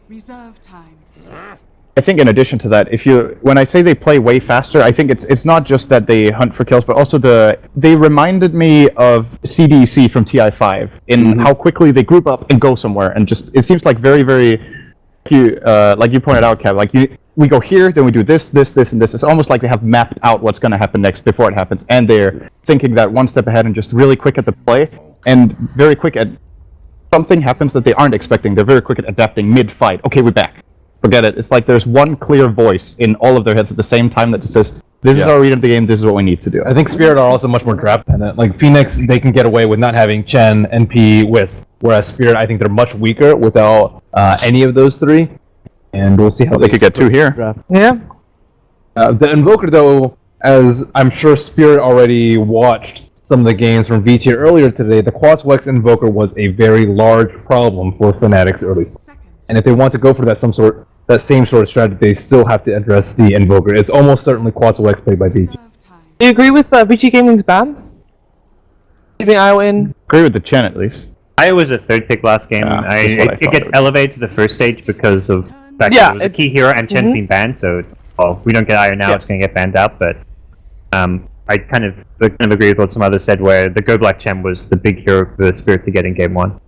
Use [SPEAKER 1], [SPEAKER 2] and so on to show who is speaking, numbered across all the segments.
[SPEAKER 1] Reserve time.
[SPEAKER 2] I think in addition to that, when I say they play way faster, I think it's not just that they hunt for kills, but also they reminded me of CDC from TI5 in how quickly they group up and go somewhere, and just it seems like very very, like you pointed out, Kev, we go here, then we do this, this, this, and this. It's almost like they have mapped out what's going to happen next before it happens, and they're thinking that one step ahead and just really quick at the play, and very quick at something happens that they aren't expecting. They're very quick at adapting mid-fight. Okay, we're back. Forget it. It's like there's one clear voice in all of their heads at the same time that just says, this is our read of the game, this is what we need to do.
[SPEAKER 3] I think Spirit are also much more draft dependent. Like Phoenix, they can get away with not having Chen, NP, Wisp, whereas Spirit, I think they're much weaker without any of those three. And we'll see how
[SPEAKER 2] they could get two here.
[SPEAKER 3] Draft. Yeah. The Invoker, though, as I'm sure Spirit already watched some of the games from Vici earlier today, the Quaswex Invoker was a very large problem for Fnatic's early. And if they want to go for that same sort of strategy, they still have to address the Invoker. It's almost certainly Quaswex played by Vici.
[SPEAKER 4] Do you agree with Vici Gaming's bans? Keeping IO in?
[SPEAKER 2] Agree with the Chen at least.
[SPEAKER 5] I was a third pick last game. It gets elevated to the first stage because of the fact that it was a key hero and Chen's been banned, so we don't get IO now, it's going to get banned out, but I kind of agree with what some others said, where the Go Black Chen was the big hero for the Spirit to get in Game 1.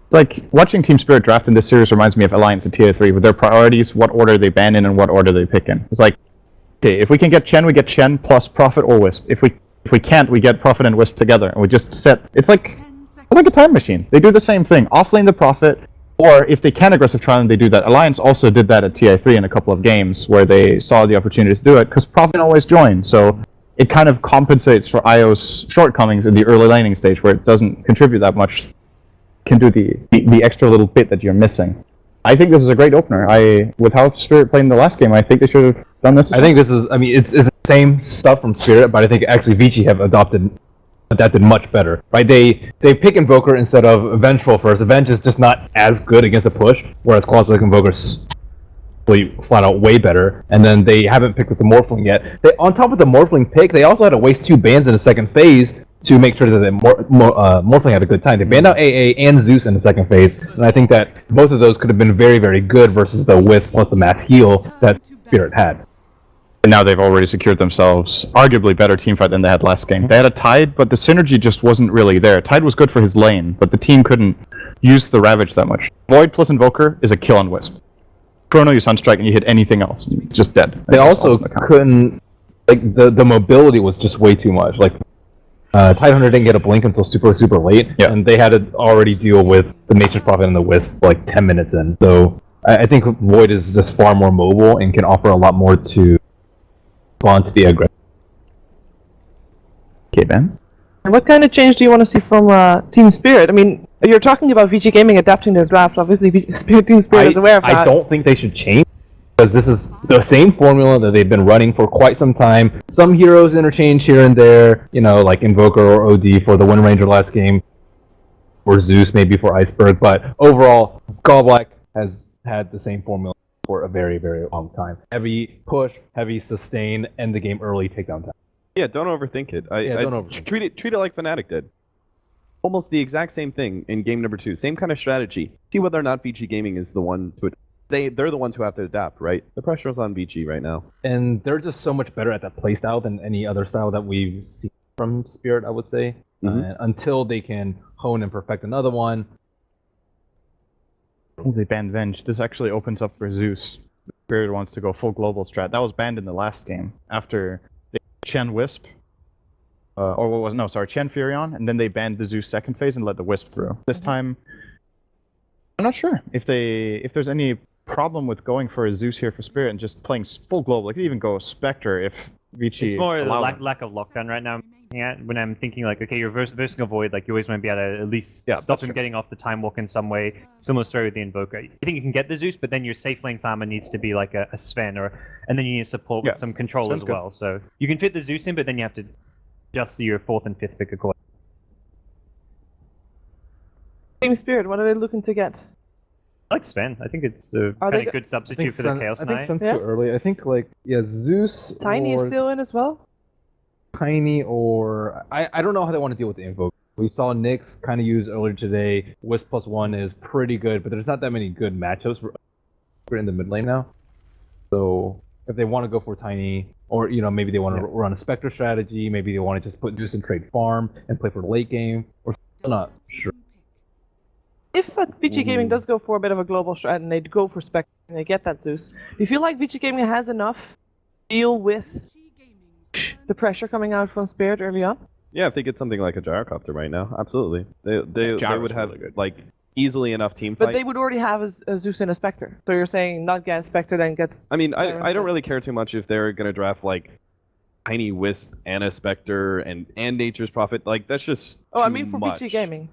[SPEAKER 2] It's like, watching Team Spirit draft in this series reminds me of Alliance at Tier 3, with their priorities, what order they ban in and what order they pick in. It's like, okay, if we can get Chen, we get Chen plus Prophet or Wisp. If we can't, we get Prophet and Wisp together, and we just set... It's like a time machine. They do the same thing. Offlane the Prophet, or if they can aggressive try them, they do that. Alliance also did that at TI3 in a couple of games, where they saw the opportunity to do it, because Prophet always joined, so it kind of compensates for IO's shortcomings in the early laning stage, where it doesn't contribute that much. Can do the extra little bit that you're missing. I think this is a great opener. With how Spirit played in the last game, I think they should have done this.
[SPEAKER 3] I think this is, I mean, it's the same stuff from Spirit, but I think actually Vici have adapted much better, right? They pick Invoker instead of Vengeful first. Avenge is just not as good against a push, whereas Quaswex Invoker's flat out way better, and then they haven't picked with the Morphling yet. On top of the Morphling pick, they also had to waste 2 bans in the second phase to make sure that the Morphling had a good time. They banned out AA and Zeus in the second phase, and I think that both of those could have been very, very good versus the Wisp plus the mass heal that Spirit had.
[SPEAKER 2] And now they've already secured themselves arguably better teamfight than they had last game. They had a Tide, but the synergy just wasn't really there. Tide was good for his lane, but the team couldn't use the Ravage that much. Void plus Invoker is a kill on Wisp. Chrono, you Sunstrike, and you hit anything else, you're just dead.
[SPEAKER 3] They also couldn't, like, the mobility was just way too much. Like, Tidehunter didn't get a blink until super, super late, and they had to already deal with the Nature's Prophet and the Wisp like 10 minutes in. So I think Void is just far more mobile and can offer a lot more to respond to the aggression.
[SPEAKER 2] Okay, Ben?
[SPEAKER 4] And what kind of change do you want to see from Team Spirit? I mean, you're talking about Vici Gaming adapting their draft. Obviously, Team Spirit is aware of that.
[SPEAKER 3] I don't think they should change, because this is the same formula that they've been running for quite some time. Some heroes interchange here and there, you know, like Invoker or OD for the Wind Ranger last game, or Zeus maybe for Iceberg, but overall, Gallblack has had the same formula for a very, very long time. Heavy push, heavy sustain, end the game early, takedown time.
[SPEAKER 6] Yeah, don't overthink it.
[SPEAKER 3] Don't overthink
[SPEAKER 6] it. Treat it like Fnatic did. Almost the exact same thing in game number 2. Same kind of strategy. See whether or not Vici Gaming is the one to... They're the ones who have to adapt, right? The pressure is on Vici right now.
[SPEAKER 3] And they're just so much better at that playstyle than any other style that we've seen from Spirit, I would say. Until they can hone and perfect another one.
[SPEAKER 2] Oh, they banned Venge. This actually opens up for Zeus. Spirit wants to go full global strat. That was banned in the last game. After they Chen Wisp. Chen Furion, and then they banned the Zeus second phase and let the Wisp through. This time, I'm not sure if there's any problem with going for a Zeus here for Spirit and just playing full global. It could even go Spectre if Vici.
[SPEAKER 5] It's more lack of lockdown right now. When I'm thinking like, okay, you're versing a Void, like you always want to be able to at least stop him getting off the Time Walk in some way. Similar story with the Invoker. I think you can get the Zeus, but then your safe lane farmer needs to be like a Sven, and then you need support with some control
[SPEAKER 2] Sven's
[SPEAKER 5] as well. So you can fit the Zeus in, but then you have to adjust your 4th and 5th pick accordingly.
[SPEAKER 4] Team Spirit, what are they looking to get?
[SPEAKER 5] I like Sven. I think it's a kind of good substitute for the Chaos Knight.
[SPEAKER 3] I think Sven's too early. I think Zeus
[SPEAKER 4] Tiny is still in as well?
[SPEAKER 3] Tiny or... I don't know how they want to deal with the Invoker. We saw Nyx kind of use earlier today. Wisp +1 is pretty good, but there's not that many good matchups in the mid lane now. So if they want to go for Tiny, or maybe they want to run a Spectre strategy, maybe they want to just put Zeus in trade farm and play for the late game, or I'm not sure.
[SPEAKER 4] If Vici Gaming does go for a bit of a global strat and they go for Spectre and they get that Zeus, do you feel like Vici Gaming has enough to deal with the pressure coming out from Spirit early on?
[SPEAKER 6] Yeah, if they get something like a gyrocopter right now, absolutely. They would have like easily enough team fight.
[SPEAKER 4] But they would already have a Zeus and a Spectre. So you're saying not get a Spectre, then gets...
[SPEAKER 6] I mean, I don't really care too much if they're going to draft like Tiny Wisp and a Spectre and Nature's Prophet. Like, that's just
[SPEAKER 4] Oh,
[SPEAKER 6] too
[SPEAKER 4] I mean for
[SPEAKER 6] much.
[SPEAKER 4] Vici Gaming.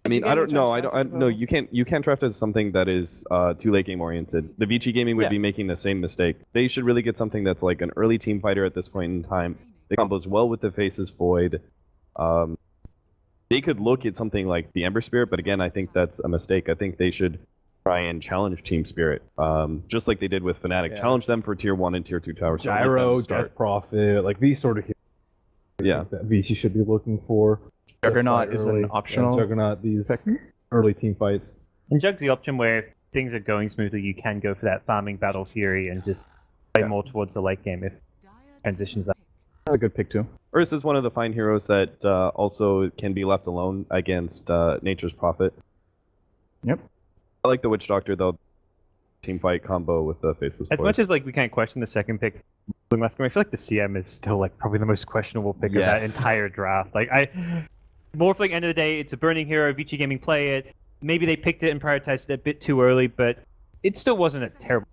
[SPEAKER 6] I mean, I don't know. No, you can't draft as something that is too late game oriented. The Vici Gaming would be making the same mistake. They should really get something that's like an early team fighter at this point in time. They combos well with the Faces Void. They could look at something like the Ember Spirit, but again, I think that's a mistake. I think they should try and challenge Team Spirit, just like they did with Fnatic. Yeah. Challenge them for Tier 1 and Tier 2 towers.
[SPEAKER 3] Gyro, Death Prophet, like these sort of heroes.
[SPEAKER 6] Yeah.
[SPEAKER 3] That Vici should be looking for.
[SPEAKER 2] Juggernaut is an optional.
[SPEAKER 3] Juggernaut, these early team fights.
[SPEAKER 5] And Jug's the option where if things are going smoothly, you can go for that farming Battle Fury and just play more towards the late game if transitions out.
[SPEAKER 2] That's a good pick too.
[SPEAKER 6] Ursa is one of the fine heroes that also can be left alone against Nature's Prophet.
[SPEAKER 2] Yep.
[SPEAKER 6] I like the Witch Doctor though. Team fight combo with the Faceless
[SPEAKER 5] As
[SPEAKER 6] Void.
[SPEAKER 5] much as like we can't question the second pick, I feel like the CM is still like probably the most questionable pick of that entire draft. Like Morphling, end of the day, it's a burning hero. Vici Gaming play it. Maybe they picked it and prioritized it a bit too early, but it still wasn't a terrible.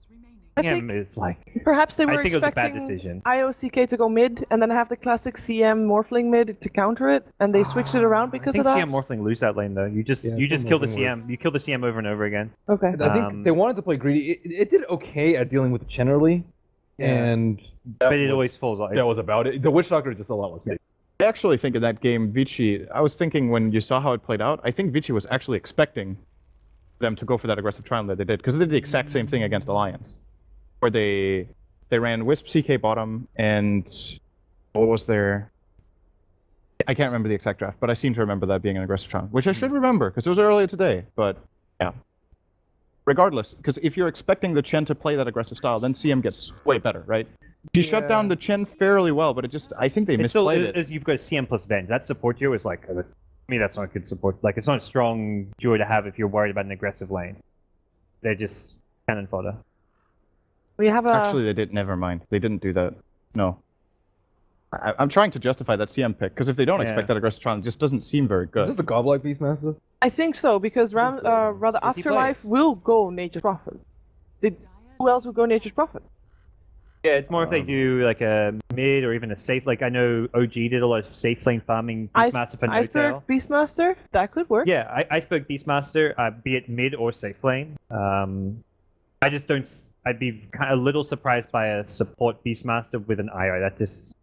[SPEAKER 5] CM is like
[SPEAKER 4] perhaps they were
[SPEAKER 5] I think it was a bad
[SPEAKER 4] expecting
[SPEAKER 5] decision.
[SPEAKER 4] IOCK to go mid and then have the classic CM Morphling mid to counter it, and they switched it around because of that.
[SPEAKER 5] I think CM Morphling lose that lane though. You just kill the CM. You kill the CM over and over again.
[SPEAKER 4] Okay.
[SPEAKER 3] I think they wanted to play greedy. It did okay at dealing with Chen early, and
[SPEAKER 5] but it always falls off.
[SPEAKER 3] That was about it. The Witch Doctor is just a lot less.
[SPEAKER 2] I actually think in that game, Vici, I was thinking when you saw how it played out, I think Vici was actually expecting them to go for that aggressive trial that they did, because they did the exact same thing against Alliance, where they ran Wisp CK bottom, and what was their... I can't remember the exact draft, but I seem to remember that being an aggressive trial, which I should remember, because it was earlier today, but yeah. Regardless, because if you're expecting the Chen to play that aggressive style, then CM gets way better, right? She shut down the Chen fairly well, but I think they misplayed it.
[SPEAKER 5] As you've got CM plus Venge, that support duo is like, to me that's not good support. Like, it's not a strong duo to have if you're worried about an aggressive lane. They're just cannon fodder.
[SPEAKER 4] We have
[SPEAKER 2] Actually, they did. Never mind. They didn't do that. No. I'm trying to justify that CM pick, because if they don't expect that aggressive trial, it just doesn't seem very good.
[SPEAKER 3] Is this the Godlike Beastmaster?
[SPEAKER 4] I think so, because rather Afterlife will go Nature's Prophet. Who else would go Nature's Prophet?
[SPEAKER 5] Yeah, it's more if they do like a mid or even a safe. Like I know OG did a lot of safe lane farming Beastmaster for
[SPEAKER 4] Iceberg Beastmaster, that could work.
[SPEAKER 5] Yeah, Iceberg Beastmaster, be it mid or safe lane. I just don't. I'd be kind of a little surprised by a support Beastmaster with an IO. That just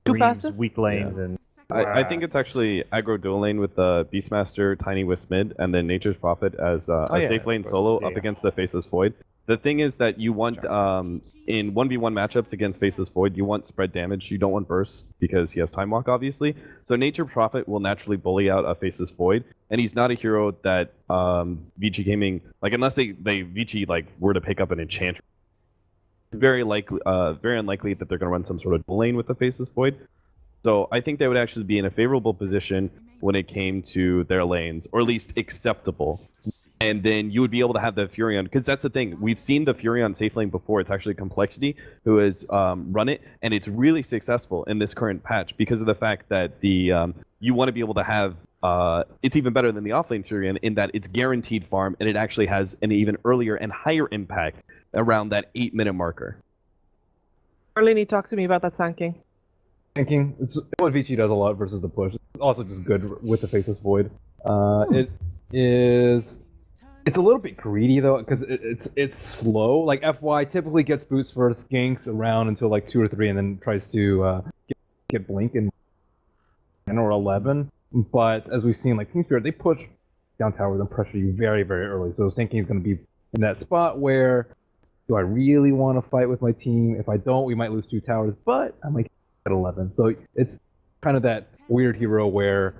[SPEAKER 5] screams weak lanes and.
[SPEAKER 6] I think it's actually aggro dual lane with the Beastmaster, Tiny Wisp mid, and then Nature's Prophet as a safe lane solo up against the Faceless Void. The thing is that you want, in 1v1 matchups against Faceless Void, you want spread damage, you don't want burst, because he has Time Walk, obviously. So Nature's Prophet will naturally bully out a Faceless Void, and he's not a hero that Vici Gaming, like, unless they Vici, like, were to pick up an Enchantress, very unlikely that they're going to run some sort of dual lane with the Faceless Void. So I think they would actually be in a favorable position when it came to their lanes, or at least acceptable. And then you would be able to have the Furion, because that's the thing. We've seen the Furion safe lane before. It's actually Complexity who has run it, and it's really successful in this current patch because of the fact that the you want to be able to have it's even better than the offlane Furion in that it's guaranteed farm, and it actually has an even earlier and higher impact around that 8-minute marker.
[SPEAKER 4] Arlene, talk to me about that Sand King.
[SPEAKER 3] Thinking it's what Vici does a lot versus the push. It's also just good with the Faceless Void. It's a little bit greedy though, because it's slow. Like FY typically gets boost first, ganks around until like 2 or 3, and then tries to get blink in 10 or 11. But as we've seen, like Team Spirit, they push down towers and pressure you very, very early. So Sand King is going to be in that spot where, do I really want to fight with my team? If I don't, we might lose 2 towers, but I might at 11. So it's kind of that weird hero where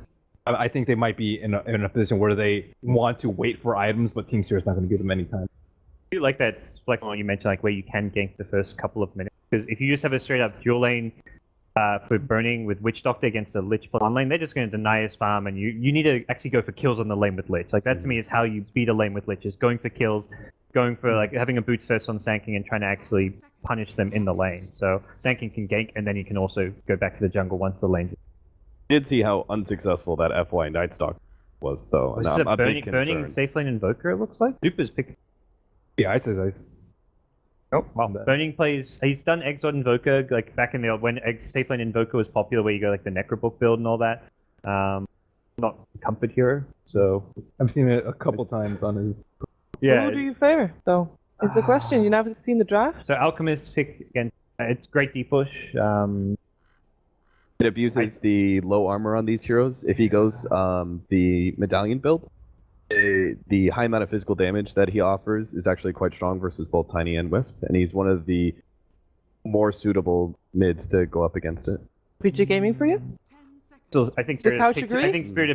[SPEAKER 3] I think they might be in a position where they want to wait for items, but Team Spirit's not going to give them any time.
[SPEAKER 5] do like that flexible you mentioned, like where you can gank the first couple of minutes. Because if you just have a straight up dual lane for burning with Witch Doctor against a Lich plus one lane, they're just going to deny his farm, and you need to actually go for kills on the lane with Lich. Like that to me is how you beat a lane with Lich, is going for kills, going for like having a boots first on Sanking and trying to actually punish them in the lane. So Sanking can gank, and then you can also go back to the jungle once the lane's.
[SPEAKER 6] Did see how unsuccessful that FY Nightstock was, though.
[SPEAKER 5] Was it burning safe lane Invoker, it looks like? Super's pick.
[SPEAKER 3] Yeah, I'd say that's...
[SPEAKER 5] Oh, well, Burning plays. He's done Exort Invoker like back in the when safe lane Invoker was popular, where you go like the Necrobook build and all that. Not Comfort Hero, so
[SPEAKER 3] I've seen it a couple times on his.
[SPEAKER 4] Yeah. Who do you favor, though? Is the question. You never seen the draft?
[SPEAKER 5] So Alchemist pick against. It's great deep push.
[SPEAKER 6] It abuses the low armor on these heroes. If he goes the Medallion build, the high amount of physical damage that he offers is actually quite strong versus both Tiny and Wisp, and he's one of the more suitable mids to go up against it.
[SPEAKER 4] Vici Gaming for you?
[SPEAKER 5] So I think Spirit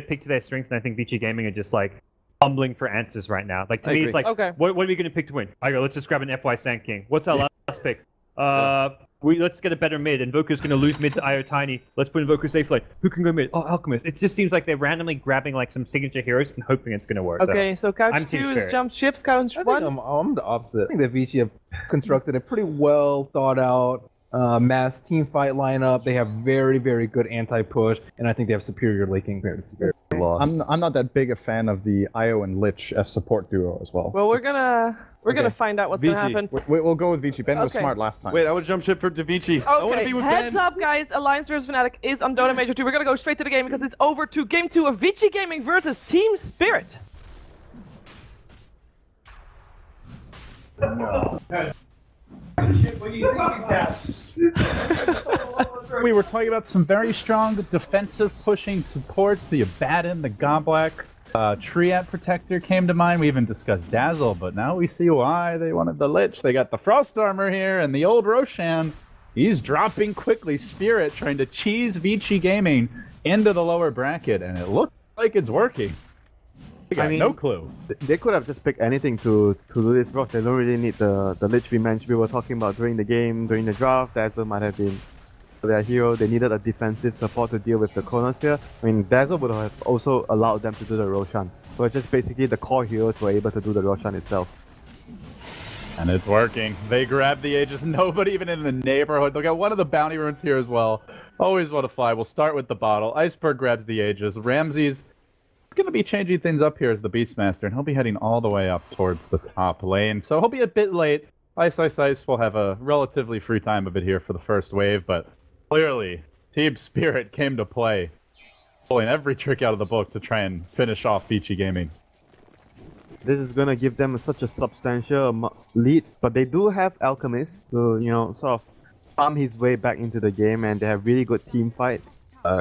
[SPEAKER 5] picked to their strength, and I think Vici Gaming are just like fumbling for answers right now. Like to me, it's like,
[SPEAKER 4] okay,
[SPEAKER 5] what are we going to pick to win? I go, let's just grab an FY Sand King. What's our last pick? Let's get a better mid. Invoker's going to lose mid to IO Tiny. Let's put Invoker safe lane. Who can go mid? Oh, Alchemist. It just seems like they're randomly grabbing like some signature heroes and hoping it's going to work.
[SPEAKER 4] Okay, so Couch 2 is jumped ships, Couch 1?
[SPEAKER 3] I'm the opposite. I think that Vici have constructed a pretty well thought out mass team fight lineup. They have very, very good anti-push, and I think they have superior laking compared to Spirit.
[SPEAKER 2] I'm not that big a fan of the Io and Lich as support duo as well.
[SPEAKER 4] Well, we're gonna find out what's gonna happen.
[SPEAKER 2] We'll go with Vici. Ben was smart last time.
[SPEAKER 6] Wait, I would jump ship for Vici.
[SPEAKER 4] Okay,
[SPEAKER 6] I want to be with
[SPEAKER 4] heads
[SPEAKER 6] Ben.
[SPEAKER 4] up, guys. Alliance vs Fnatic is on Dota Major 2. We're gonna go straight to the game because it's over to Game 2 of Vici Gaming versus Team Spirit.
[SPEAKER 1] No. We were talking about some very strong defensive pushing supports, the Abaddon, the Goblak, Triad Protector came to mind. We even discussed Dazzle, but now we see why they wanted the Lich. They got the Frost Armor here, and the old Roshan, he's dropping quickly. Spirit trying to cheese Vici Gaming into the lower bracket, and it looks like it's working. I mean, no clue.
[SPEAKER 7] They could have just picked anything to do this rock. They don't really need the Lich we mentioned. We were talking about during the game, during the draft. Dazzle might have been their hero. They needed a defensive support to deal with the Chronosphere. I mean, Dazzle would have also allowed them to do the Roshan. So it's just basically the core heroes were able to do the Roshan itself.
[SPEAKER 1] And it's working. They grab the Aegis. Nobody even in the neighborhood. They'll get one of the bounty runes here as well. Always want to fly. We'll start with the bottle. Iceberg grabs the Aegis. Ramses going to be changing things up here as the Beastmaster, and he'll be heading all the way up towards the top lane. So he'll be a bit late. Ice will have a relatively free time of it here for the first wave, but clearly Team Spirit came to play, pulling every trick out of the book to try and finish off Vici Gaming.
[SPEAKER 7] This is going to give them such a substantial lead, but they do have Alchemist to, sort of farm his way back into the game, and they have really good team fight.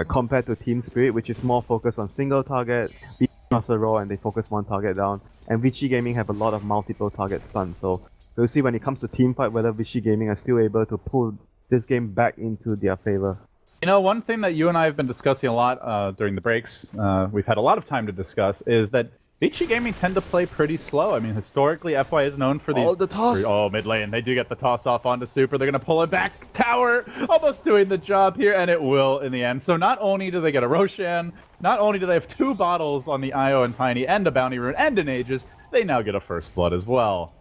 [SPEAKER 7] Compared to Team Spirit, which is more focused on single target, Beastmaster Raw, and they focus one target down. And Vici Gaming have a lot of multiple target stuns, so we'll see when it comes to team fight whether Vici Gaming are still able to pull this game back into their favor.
[SPEAKER 1] You know, one thing that you and I have been discussing a lot during the breaks, we've had a lot of time to discuss, is that Vici Gaming tend to play pretty slow. I mean, historically, FY is known for these...
[SPEAKER 7] Oh, the toss!
[SPEAKER 1] Oh, mid lane. They do get the toss off onto Super. They're going to pull it back. Tower almost doing the job here, and it will in the end. So not only do they get a Roshan, not only do they have 2 bottles on the Io and Tiny, and a Bounty Rune, and an Aegis, they now get a First Blood as well.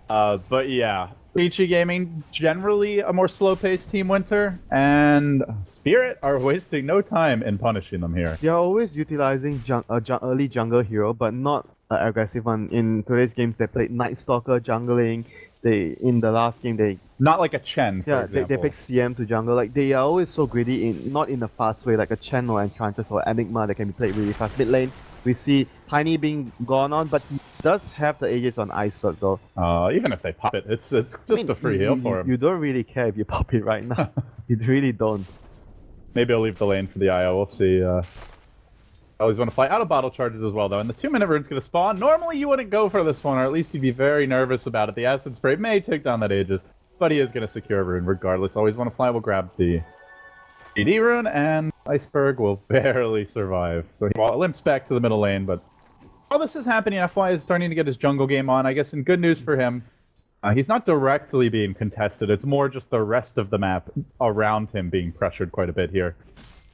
[SPEAKER 1] But yeah, Vici Gaming, generally a more slow-paced Team Winter, and Spirit are wasting no time in punishing them here.
[SPEAKER 7] They're always utilizing early jungle hero, but not an aggressive one. In today's games, they played Night Stalker jungling. In the last game, they...
[SPEAKER 1] Not like a Chen, for example.
[SPEAKER 7] They pick CM to jungle. Like, they are always so greedy, not in a fast way, like a Chen or Enchantress or Enigma that can be played really fast. Mid lane, we see Tiny being gone on, but he does have the Aegis on Iceberg though.
[SPEAKER 1] Even if they pop it, it's just a free heal for him.
[SPEAKER 7] You don't really care if you pop it right now. You really don't.
[SPEAKER 1] Maybe I'll leave the lane for the IO, we'll see. I always want to fly out of bottle charges as well though, and the 2-minute rune's going to spawn. Normally you wouldn't go for this one, or at least you'd be very nervous about it. The Acid Spray may take down that Aegis, but he is going to secure a rune regardless. Always want to fly, we'll grab the ED rune, and Iceberg will barely survive. So he limps back to the middle lane, but While this is happening, FY is starting to get his jungle game on. I guess in good news for him, he's not directly being contested. It's more just the rest of the map around him being pressured quite a bit here.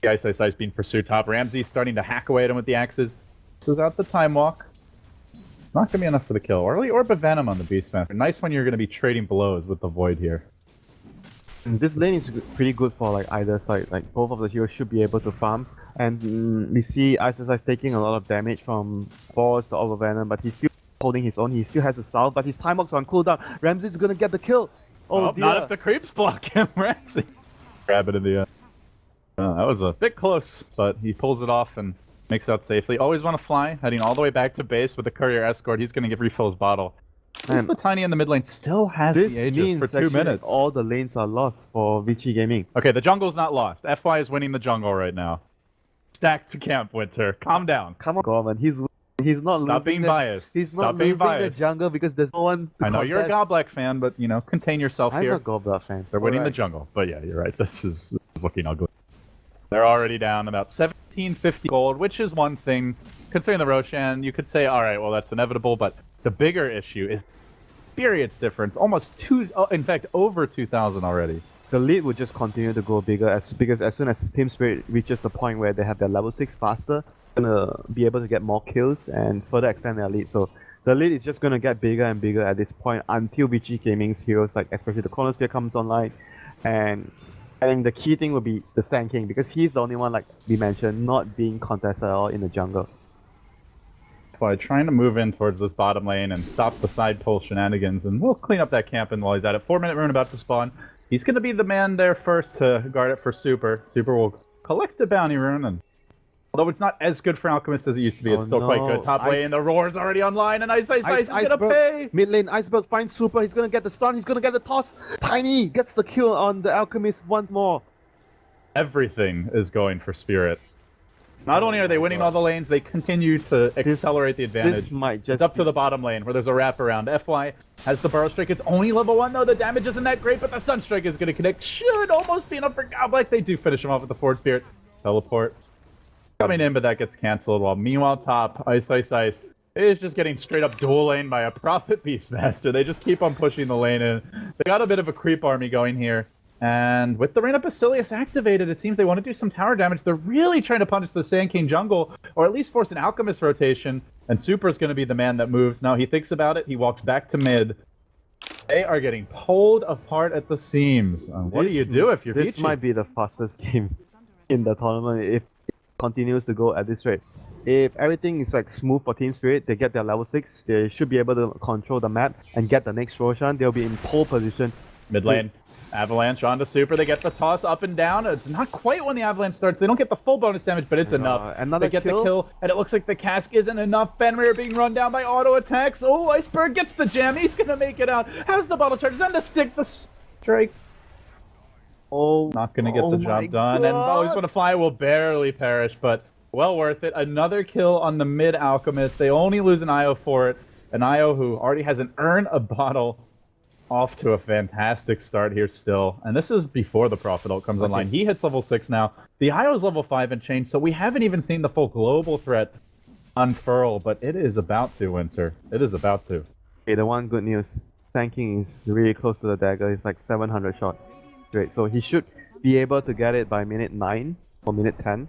[SPEAKER 1] The Ice being pursued top. Ramsey starting to hack away at him with the axes. This is out the time walk. Not going to be enough for the kill. Early Orb of Venom on the Beastmaster. Nice when you're going to be trading blows with the Void here.
[SPEAKER 7] And this lane is pretty good for like either side. Like both of the heroes should be able to farm. And we see Ice taking a lot of damage from Force to Orb of Venom, but he's still holding his own. He still has the Salve, but his time walk's on cooldown. Ramsey's going to get the kill. Oh dear.
[SPEAKER 1] Not if the creeps block him, Ramsey. Grab it in the end. That was a bit close, but he pulls it off and makes out safely. Always want to fly, heading all the way back to base with the courier escort. He's going to refill his bottle. Who's the Tiny in the mid lane still has the Aegis for 2 minutes.
[SPEAKER 7] All the lanes are lost for Vici Gaming.
[SPEAKER 1] Okay, the jungle's not lost. FY is winning the jungle right now. Stack to camp, Winter. Calm down.
[SPEAKER 7] Come on, Gorman. He's not
[SPEAKER 1] Stop being biased.
[SPEAKER 7] He's
[SPEAKER 1] Stop
[SPEAKER 7] not
[SPEAKER 1] being
[SPEAKER 7] losing
[SPEAKER 1] biased.
[SPEAKER 7] the jungle because there's no one to
[SPEAKER 1] I know you're a Goblek fan, but you know, contain yourself
[SPEAKER 7] I'm
[SPEAKER 1] here.
[SPEAKER 7] a Goblek fan.
[SPEAKER 1] They're winning the jungle. But yeah, you're right. This is looking ugly. They're already down about 1750 gold, which is one thing. Considering the Roshan, you could say, all right, well, that's inevitable. But the bigger issue is experience difference. Almost in fact, over 2,000 already.
[SPEAKER 7] The lead will just continue to go bigger because as soon as Team Spirit reaches the point where they have their level 6 faster, they're gonna be able to get more kills and further extend their lead. So the lead is just gonna get bigger and bigger at this point until Vici Gaming's heroes, like especially the Chronosphere, comes online. And I think the key thing will be the Sand King because he's the only one, like we mentioned, not being contested at all in the jungle.
[SPEAKER 1] By trying to move in towards this bottom lane and stop the side pull shenanigans, and we'll clean up that camp in while he's at it. 4-minute rune about to spawn. He's going to be the man there first to guard it for Super. Super will collect a bounty rune, and although it's not as good for Alchemist as it used to be, it's still quite good. Top lane, the roar's already online, and Ice is gonna pay!
[SPEAKER 7] Mid lane, Iceberg finds Super, he's gonna get the stun, he's gonna get the toss! Tiny gets the kill on the Alchemist once more!
[SPEAKER 1] Everything is going for Spirit. Not only are they winning all the lanes, they continue to accelerate the advantage.
[SPEAKER 7] This might just
[SPEAKER 1] it's up to the bottom lane, where there's a wraparound. FY has the Burrow Strike. It's only level 1, though. The damage isn't that great, but the Sunstrike is going to connect. Should almost be enough for Goblek. They do finish him off with the Forward Spirit. Teleport. Coming in, but that gets cancelled. While meanwhile, top, Ice is just getting straight up dual lane by a Prophet Beastmaster. They just keep on pushing the lane in. They got a bit of a creep army going here. And with the Reign of Basilius activated, it seems they want to do some tower damage. They're really trying to punish the Sand King jungle, or at least force an Alchemist rotation. And Super's going to be the man that moves. Now he thinks about it. He walks back to mid. They are getting pulled apart at the seams. What do you do if you're
[SPEAKER 7] This
[SPEAKER 1] Vici?
[SPEAKER 7] might be the fastest game in the tournament if it continues to go at this rate. If everything is like smooth for Team Spirit, they get their level 6, they should be able to control the map and get the next Roshan. They'll be in pole position.
[SPEAKER 1] Mid lane. Avalanche onto Super. They get the toss up and down. It's not quite when the Avalanche starts. They don't get the full bonus damage, but it's enough.
[SPEAKER 7] Another
[SPEAKER 1] They get
[SPEAKER 7] kill.
[SPEAKER 1] the kill, and it looks like the cask isn't enough. Fenrir being run down by auto attacks. Oh, Iceberg gets the gem. He's going to make it out. Has the bottle charges and to stick the strike.
[SPEAKER 7] Oh,
[SPEAKER 1] Not going to get the job done. And Always Want to Fly will barely perish, but well worth it. Another kill on the mid Alchemist. They only lose an IO for it. An IO who already has an earn a bottle. Off to a fantastic start here still. And this is before the Prophet ult comes online. He hits level 6 now. The IO is level 5 and change, so we haven't even seen the full global threat unfurl, but it is about to, Winter. It is about to.
[SPEAKER 7] Okay, the one good news. Sand King is really close to the dagger. It's like 700 shot straight. So he should be able to get it by minute 9 or minute 10.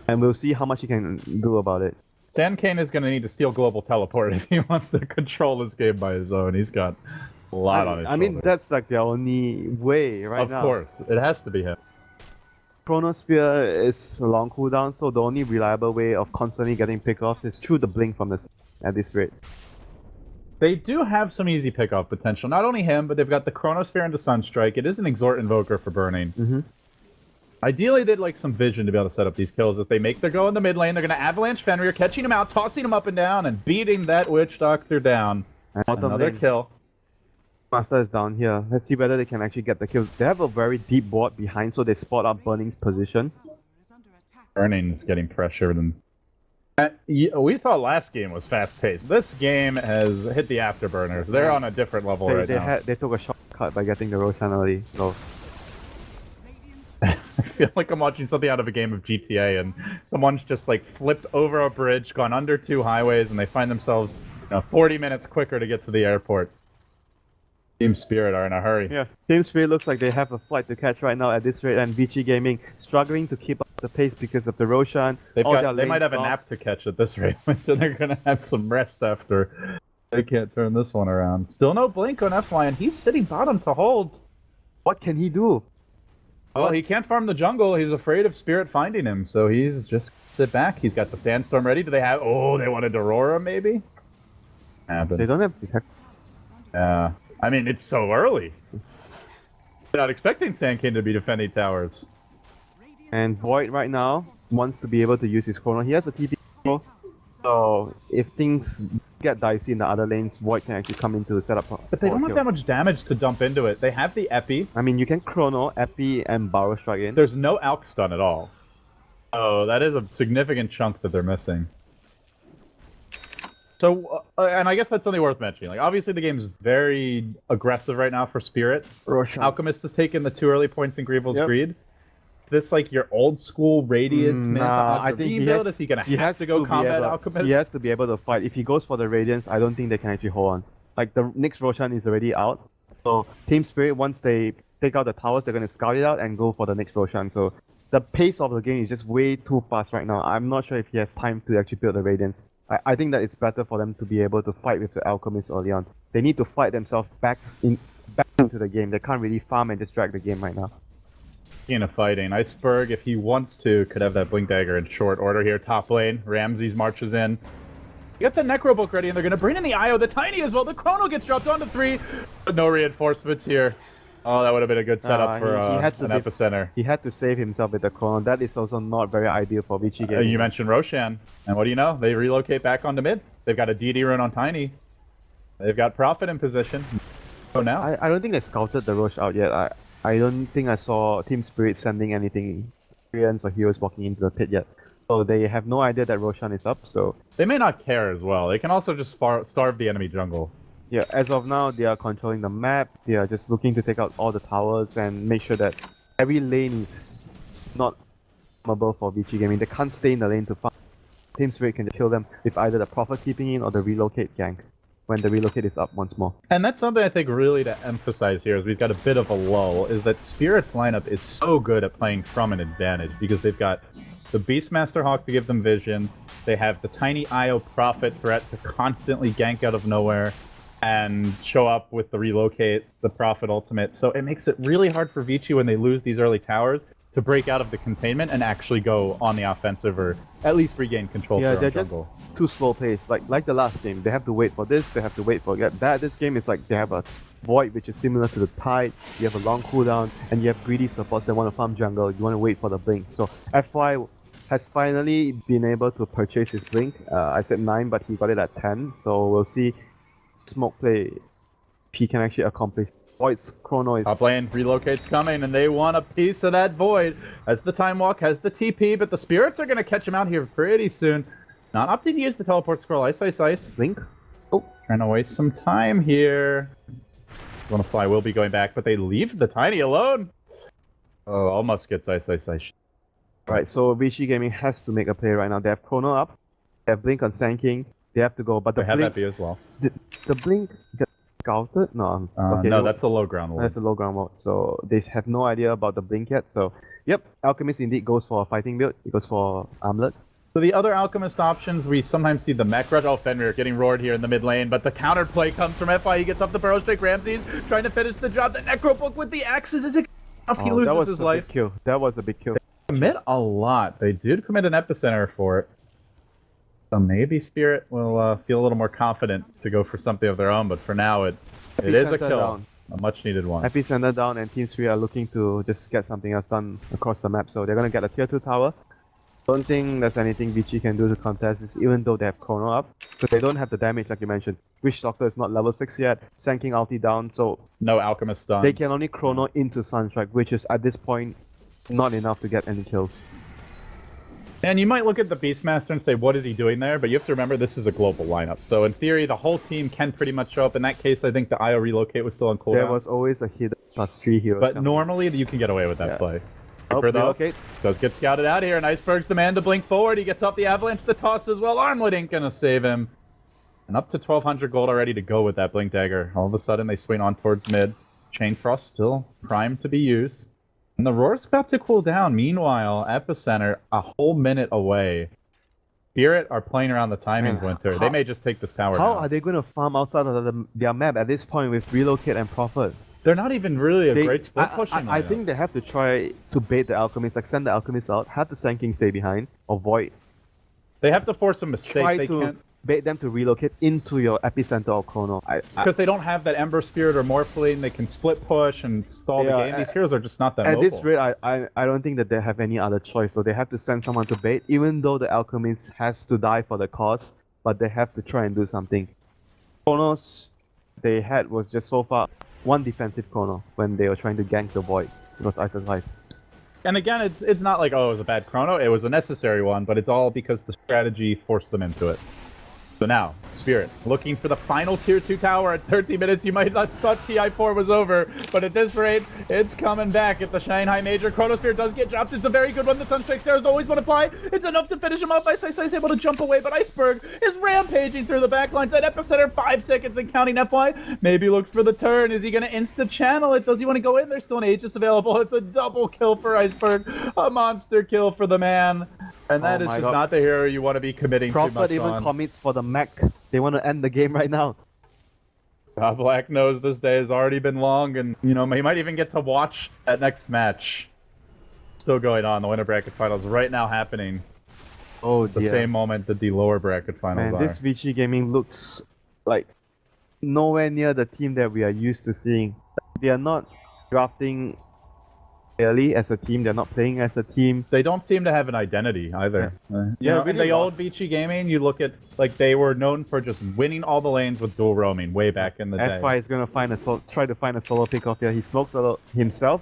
[SPEAKER 7] And we'll see how much he can do about it.
[SPEAKER 1] Sand King is going to need to steal global teleport if he wants to control this game by his own. He's got a lot on his
[SPEAKER 7] I mean,
[SPEAKER 1] shoulders.
[SPEAKER 7] that's like the only way right now.
[SPEAKER 1] Of course. It has to be him.
[SPEAKER 7] Chronosphere is a long cooldown, so the only reliable way of constantly getting pickoffs is through the blink from the at this rate.
[SPEAKER 1] They do have some easy pickoff potential. Not only him, but they've got the Chronosphere and the Sunstrike. It is an Exhort Invoker for burning.
[SPEAKER 7] Mm-hmm.
[SPEAKER 1] Ideally, they'd like some vision to be able to set up these kills. As they make their go in the mid lane, they're going to Avalanche Fenrir, catching him out, tossing him up and down, and beating that Witch Doctor down. Another kill.
[SPEAKER 7] Master is down here. Let's see whether they can actually get the kill. They have a very deep board behind, so they spot up Burning's position.
[SPEAKER 1] Burning is getting pressured, and we thought last game was fast-paced. This game has hit the afterburners. They're on a different level right now.
[SPEAKER 7] They took a shortcut by getting the Roshan early, so...
[SPEAKER 1] I feel like I'm watching something out of a game of GTA, and someone's just like flipped over a bridge, gone under 2 highways, and they find themselves 40 minutes quicker to get to the airport. Team Spirit are in a hurry.
[SPEAKER 7] Yeah, Team Spirit looks like they have a flight to catch right now at this rate, and Vici Gaming struggling to keep up the pace because of the Roshan.
[SPEAKER 1] They might have a nap to catch at this rate, so they're gonna have some rest after. They can't turn this one around. Still no blink on FY, and he's sitting bottom to hold.
[SPEAKER 7] What can he do?
[SPEAKER 1] Well, he can't farm the jungle. He's afraid of Spirit finding him, so he's just sit back. He's got the Sandstorm ready. Do they have? Oh, they wanted Aurora maybe.
[SPEAKER 7] They don't have detect.
[SPEAKER 1] Yeah. I mean, it's so early. They're not expecting Sand King to be defending towers.
[SPEAKER 7] And Void right now wants to be able to use his chrono. He has a TP, so if things get dicey in the other lanes, Void can actually come in to set up.
[SPEAKER 1] But they don't have that much damage to dump into it. They have the Epi.
[SPEAKER 7] I mean, you can chrono, Epi, and Barrow Strike in.
[SPEAKER 1] There's no Alk stun at all. Oh, that is a significant chunk that they're missing. So, and I guess that's something worth mentioning. Like, obviously the game's very aggressive right now for Spirit.
[SPEAKER 7] Roshan.
[SPEAKER 1] Alchemist has taken the 2 early points in Grievel's Greed. This, like, your old school Radiance
[SPEAKER 7] I think he has,
[SPEAKER 1] is he gonna have to go combat Alchemist?
[SPEAKER 7] He has to be able to fight. If he goes for the Radiance, I don't think they can actually hold on. Like, the next Roshan is already out. So, Team Spirit, once they take out the towers, they're gonna scout it out and go for the next Roshan. So, the pace of the game is just way too fast right now. I'm not sure if he has time to actually build the Radiance. I think that it's better for them to be able to fight with the Alchemist early on. They need to fight themselves back into the game. They can't really farm and just drag the game right now.
[SPEAKER 1] Speaking of fighting, Iceberg, if he wants to, could have that Blink Dagger in short order here. Top lane, Ramses marches in. You got the Necro Book ready, and they're going to bring in the IO, the Tiny as well. The Chrono gets dropped onto 3, but no reinforcements here. Oh, that would have been a good setup for an Epicenter.
[SPEAKER 7] He had to save himself with the Chrono. That is also not very ideal for Vici Gaming.
[SPEAKER 1] You mentioned Roshan, and what do you know? They relocate back onto mid. They've got a DD rune on Tiny. They've got Prophet in position. So now.
[SPEAKER 7] I don't think they scouted the Rosh out yet. I don't think I saw Team Spirit sending anything, experience or heroes walking into the pit yet. So they have no idea that Roshan is up, so...
[SPEAKER 1] They may not care as well. They can also just starve the enemy jungle.
[SPEAKER 7] Yeah, as of now, they are controlling the map. They are just looking to take out all the towers and make sure that every lane is not farmable for Vici Gaming. They can't stay in the lane to farm. Team Spirit can kill them with either the Prophet keeping in or the relocate gank when the relocate is up once more.
[SPEAKER 1] And that's something I think really to emphasize here, as we've got a bit of a lull, is that Spirit's lineup is so good at playing from an advantage because they've got the Beastmaster Hawk to give them vision. They have the Tiny IO Prophet threat to constantly gank out of nowhere and show up with the relocate, the Prophet ultimate. So it makes it really hard for Vici when they lose these early towers to break out of the containment and actually go on the offensive or at least regain control of their jungle.
[SPEAKER 7] Just too slow paced. Like the last game, they have to wait for this, they have to wait for that. This game is like they have a Void which is similar to the Tide, you have a long cooldown, and you have greedy supports that want to farm jungle, you want to wait for the blink. So FY has finally been able to purchase his blink. I said 9, but he got it at 10, so we'll see smoke play if he can actually accomplish. Void's chrono is...
[SPEAKER 1] Top lane, relocate's coming, and they want a piece of that Void. Has the Time Walk, has the TP, but the Spirits are going to catch him out here pretty soon. Not opting to use the Teleport Scroll. Ice, ice, ice.
[SPEAKER 7] Link?
[SPEAKER 1] Oh, trying to waste some time here. Fly will be going back, but they leave the Tiny alone. Oh, almost gets ice, ice, ice.
[SPEAKER 7] Right, so Vici Gaming has to make a play right now. They have chrono up, they have blink on Sand King, they have to go, but the
[SPEAKER 1] they have that as well.
[SPEAKER 7] The blink gets scouted? No.
[SPEAKER 1] Okay, no, that's a low ground ward.
[SPEAKER 7] That's a low ground ward, so they have no idea about the blink yet. So, yep, Alchemist indeed goes for a fighting build. He goes for Armlet.
[SPEAKER 1] So the other Alchemist options, we sometimes see the Mech Rush. Oh, Fenrir getting roared here in the mid lane, but the counterplay comes from FI. He gets up the Burrow Strike. Ramses trying to finish the job. The Necro Book with the axes. Is it enough? He loses his life.
[SPEAKER 7] Kill. That was a big kill.
[SPEAKER 1] They commit a lot. They did commit an Epicenter for it. So maybe Spirit will feel a little more confident to go for something of their own, but for now it is a kill. Down. A much needed one.
[SPEAKER 7] Epicenter down, and Team 3 are looking to just get something else done across the map, so they're going to get a tier 2 tower. Don't think there's anything Vici can do to contest this, even though they have chrono up, because they don't have the damage like you mentioned. Witch Doctor is not level 6 yet, Sand King ulti down, so
[SPEAKER 1] no Alchemist stun.
[SPEAKER 7] They can only chrono into Sunstrike, which is at this point not enough to get any kills.
[SPEAKER 1] And you might look at the Beastmaster and say, what is he doing there? But you have to remember this is a global lineup. So in theory, the whole team can pretty much show up. In that case, I think the IO relocate was still on cooldown.
[SPEAKER 7] There was always a hidden +3 hero.
[SPEAKER 1] But normally you can get away with that play. Viper, though,
[SPEAKER 7] relocate.
[SPEAKER 1] does get scouted out here, and Iceberg's the man to blink forward. He gets off the Avalanche, the toss as well. Armlet ain't gonna save him. And up to 1,200 gold already to go with that Blink Dagger. All of a sudden, they swing on towards mid. Chain Frost still primed to be used. And the Roar's about to cool down. Meanwhile, Epicenter, a whole minute away. Spirit are playing around the timings, Winter. They may just take this tower
[SPEAKER 7] How
[SPEAKER 1] now.
[SPEAKER 7] are they going to farm outside of their map at this point with relocate and profit?
[SPEAKER 1] They're not even really a great split pushing.
[SPEAKER 7] I think they have to try to bait the Alchemist, like send the Alchemist out, have the Sand King stay behind, avoid.
[SPEAKER 1] They have to force a mistake.
[SPEAKER 7] Try
[SPEAKER 1] they
[SPEAKER 7] to
[SPEAKER 1] can't
[SPEAKER 7] bait them to relocate into your epicenter or chrono.
[SPEAKER 1] because they don't have that Ember Spirit or Morphling. They can split push and stall the game. These heroes are just not that
[SPEAKER 7] at
[SPEAKER 1] mobile.
[SPEAKER 7] this rate, I don't think that they have any other choice. So they have to send someone to bait, even though the Alchemist has to die for the cause. But they have to try and do something. Chronos they had was just so far one defensive chrono when they were trying to gank the void. It was Ice's life.
[SPEAKER 1] And again, it's not like, oh, it was a bad chrono. It was a necessary one, but it's all because the strategy forced them into it. So now, Spirit, looking for the final Tier 2 tower at 30 minutes. You might have thought TI4 was over, but at this rate, it's coming back at the Shanghai Major. Chronosphere does get dropped. It's a very good one. The Sunstrike Stairs always want to fly. It's enough to finish him off. Ice is able to jump away, but Iceberg is rampaging through the backlines. That Epicenter, 5 seconds and counting FY. Maybe looks for the turn. Is he going to insta-channel it? Does he want to go in? There's still an Aegis available. It's a double kill for Iceberg. A monster kill for the man. And that is just not the hero you want to be committing too much on.
[SPEAKER 7] Prophet even commits for the mech. They want to end the game right now.
[SPEAKER 1] Black knows this day has already been long, and you know he might even get to watch that next match. Still going on, the winner bracket finals right now happening.
[SPEAKER 7] Oh
[SPEAKER 1] the
[SPEAKER 7] dear.
[SPEAKER 1] same moment that the lower bracket finals
[SPEAKER 7] Man,
[SPEAKER 1] are.
[SPEAKER 7] this Vici Gaming looks like nowhere near the team that we are used to seeing. They are not drafting clearly as a team. They're not playing as a team.
[SPEAKER 1] They don't seem to have an identity either. You know, in
[SPEAKER 7] really
[SPEAKER 1] the old Vici Gaming, you look at like they were known for just winning all the lanes with dual roaming way back in the day.
[SPEAKER 7] FY is gonna try to find a solo pickoff here. He smokes a lot himself